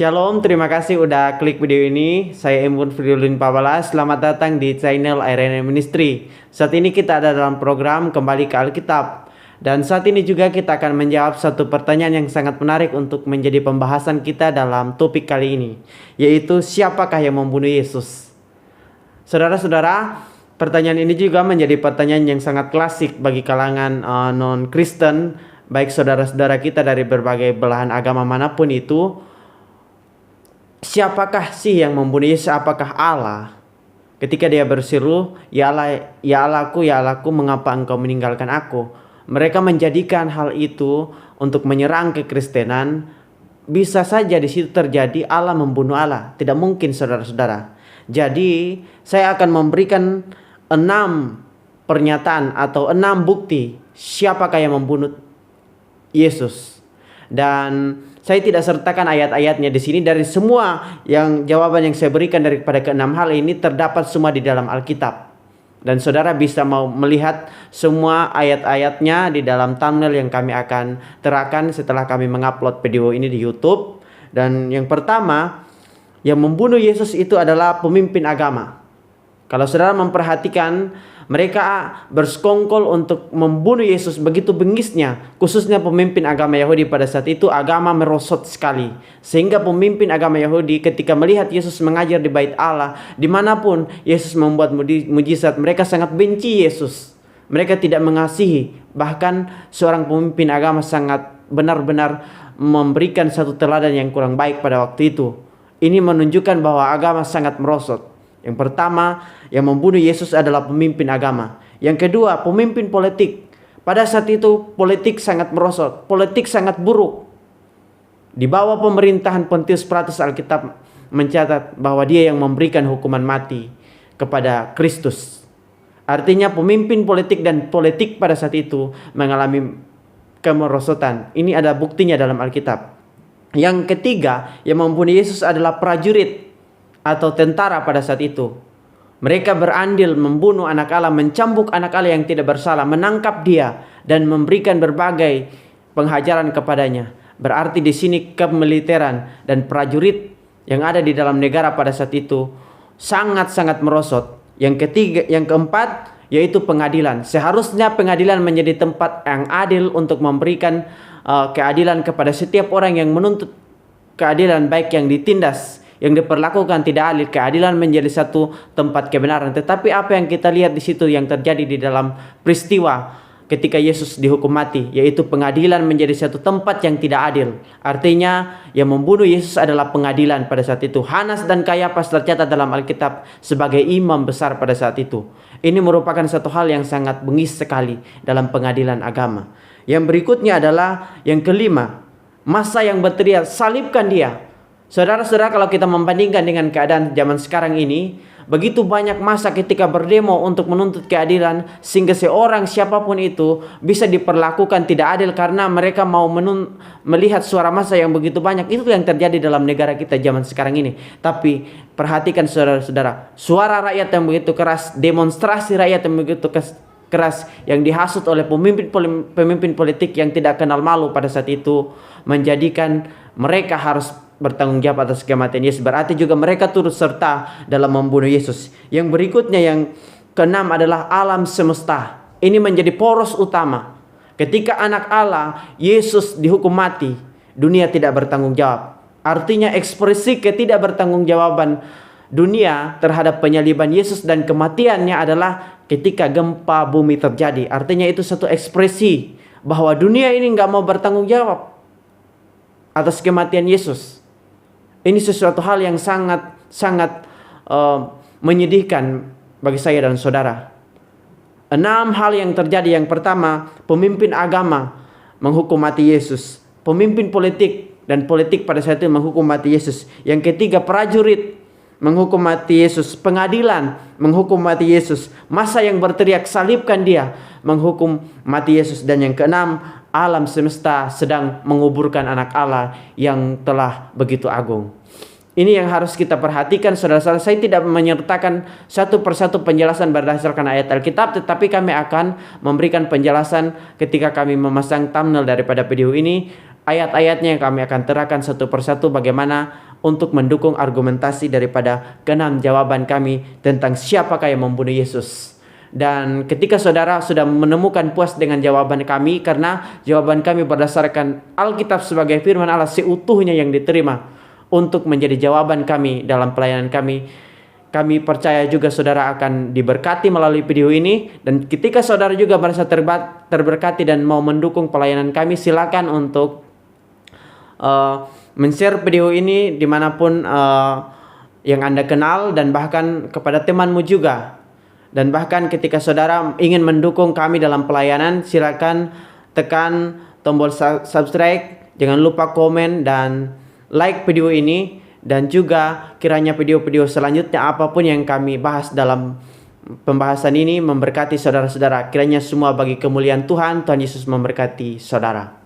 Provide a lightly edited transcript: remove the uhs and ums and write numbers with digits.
Shalom, terima kasih udah klik video ini. Saya Embun Friulin Pabala. Selamat datang di channel IRN Ministry. Saat ini kita ada dalam program Kembali ke Alkitab. Dan saat ini juga kita akan menjawab satu pertanyaan yang sangat menarik untuk menjadi pembahasan kita dalam topik kali ini, yaitu siapakah yang membunuh Yesus? Saudara-saudara, pertanyaan ini juga menjadi pertanyaan yang sangat klasik bagi kalangan non-Kristen, baik saudara-saudara kita dari berbagai belahan agama manapun itu. Siapakah sih yang membunuh Yesus? Apakah Allah? Ketika dia berseru, ya Allahku, mengapa engkau meninggalkan aku? Mereka menjadikan hal itu untuk menyerang kekristenan. Bisa saja di situ terjadi Allah membunuh Allah. Tidak mungkin, saudara-saudara. Jadi, saya akan memberikan 6 pernyataan atau 6 bukti siapakah yang membunuh Yesus. Dan saya tidak sertakan ayat-ayatnya di sini. Dari semua jawaban yang saya berikan daripada ke-6 hal ini terdapat semua di dalam Alkitab. Dan saudara bisa mau melihat semua ayat-ayatnya di dalam thumbnail yang kami akan terakan setelah kami mengupload video ini di YouTube. Dan yang pertama, yang membunuh Yesus itu adalah pemimpin agama. Kalau saudara memperhatikan, mereka bersekongkol untuk membunuh Yesus begitu bengisnya. Khususnya pemimpin agama Yahudi pada saat itu, agama merosot sekali. Sehingga pemimpin agama Yahudi ketika melihat Yesus mengajar di bait Allah, dimanapun Yesus membuat mujizat, mereka sangat benci Yesus. Mereka tidak mengasihi. Bahkan seorang pemimpin agama sangat benar-benar memberikan satu teladan yang kurang baik pada waktu itu. Ini menunjukkan bahwa agama sangat merosot. Yang pertama, yang membunuh Yesus adalah pemimpin agama. Yang kedua, pemimpin politik. Pada saat itu, politik sangat merosot. Politik sangat buruk. Di bawah pemerintahan Pontius Pilatus, Alkitab mencatat bahwa dia yang memberikan hukuman mati kepada Kristus. Artinya pemimpin politik dan politik pada saat itu mengalami kemerosotan. Ini ada buktinya dalam Alkitab. Yang ketiga, yang membunuh Yesus adalah prajurit atau tentara pada saat itu. Mereka berandil membunuh anak Allah, mencambuk anak Allah yang tidak bersalah, menangkap dia dan memberikan berbagai penghajaran kepadanya. Berarti di sini kemiliteran dan prajurit yang ada di dalam negara pada saat itu sangat-sangat merosot. Yang keempat yaitu pengadilan. Seharusnya pengadilan menjadi tempat yang adil untuk memberikan keadilan kepada setiap orang yang menuntut keadilan, baik yang ditindas, yang diperlakukan tidak adil. Keadilan menjadi satu tempat kebenaran. Tetapi apa yang kita lihat di situ yang terjadi di dalam peristiwa ketika Yesus dihukum mati, yaitu pengadilan menjadi satu tempat yang tidak adil. Artinya yang membunuh Yesus adalah pengadilan pada saat itu. Hanas dan Kayafas tercatat dalam Alkitab sebagai imam besar pada saat itu. Ini merupakan satu hal yang sangat bengis sekali dalam pengadilan agama. Yang berikutnya adalah yang kelima, massa yang berteriak, salibkan dia. Saudara-saudara, kalau kita membandingkan dengan keadaan zaman sekarang ini, begitu banyak massa ketika berdemo untuk menuntut keadilan, sehingga seorang siapapun itu bisa diperlakukan tidak adil karena mereka mau melihat suara massa yang begitu banyak. Itu yang terjadi dalam negara kita zaman sekarang ini. Tapi perhatikan saudara-saudara, suara rakyat yang begitu keras, demonstrasi rakyat yang begitu keras yang dihasut oleh pemimpin politik yang tidak kenal malu pada saat itu, menjadikan mereka harus bertanggung jawab atas kematian Yesus. Berarti juga mereka turut serta dalam membunuh Yesus. Yang berikutnya yang keenam adalah alam semesta. Ini menjadi poros utama. Ketika anak Allah Yesus dihukum mati, dunia tidak bertanggung jawab. Artinya ekspresi ketidakbertanggungjawaban dunia terhadap penyaliban Yesus dan kematiannya adalah ketika gempa bumi terjadi. Artinya itu satu ekspresi bahwa dunia ini nggak mau bertanggung jawab atas kematian Yesus. Ini sesuatu hal yang sangat menyedihkan bagi saya dan saudara. 6 hal yang terjadi. Yang pertama, pemimpin agama menghukum mati Yesus. Pemimpin politik dan politik pada saat itu menghukum mati Yesus. Yang ketiga, prajurit menghukum mati Yesus. Pengadilan menghukum mati Yesus. Massa yang berteriak, salibkan dia, menghukum mati Yesus. Dan yang keenam, alam semesta sedang menguburkan anak Allah yang telah begitu agung. Ini yang harus kita perhatikan, saudara-saudara. Saya tidak menyertakan satu persatu penjelasan berdasarkan ayat Alkitab, tetapi kami akan memberikan penjelasan ketika kami memasang thumbnail daripada video ini. Ayat-ayatnya yang kami akan terangkan satu persatu bagaimana untuk mendukung argumentasi daripada keenam jawaban kami tentang siapakah yang membunuh Yesus. Dan ketika saudara sudah menemukan puas dengan jawaban kami, karena jawaban kami berdasarkan Alkitab sebagai firman Allah seutuhnya yang diterima untuk menjadi jawaban kami dalam pelayanan kami, kami percaya juga saudara akan diberkati melalui video ini. Dan ketika saudara juga merasa terberkati dan mau mendukung pelayanan kami, silakan untuk men-share video ini dimanapun yang Anda kenal, dan bahkan kepada temanmu juga. Dan bahkan ketika saudara ingin mendukung kami dalam pelayanan, silakan tekan tombol subscribe, jangan lupa komen dan like video ini. Dan juga kiranya video-video selanjutnya apapun yang kami bahas dalam pembahasan ini memberkati saudara-saudara. Kiranya semua bagi kemuliaan Tuhan. Tuhan Yesus memberkati saudara.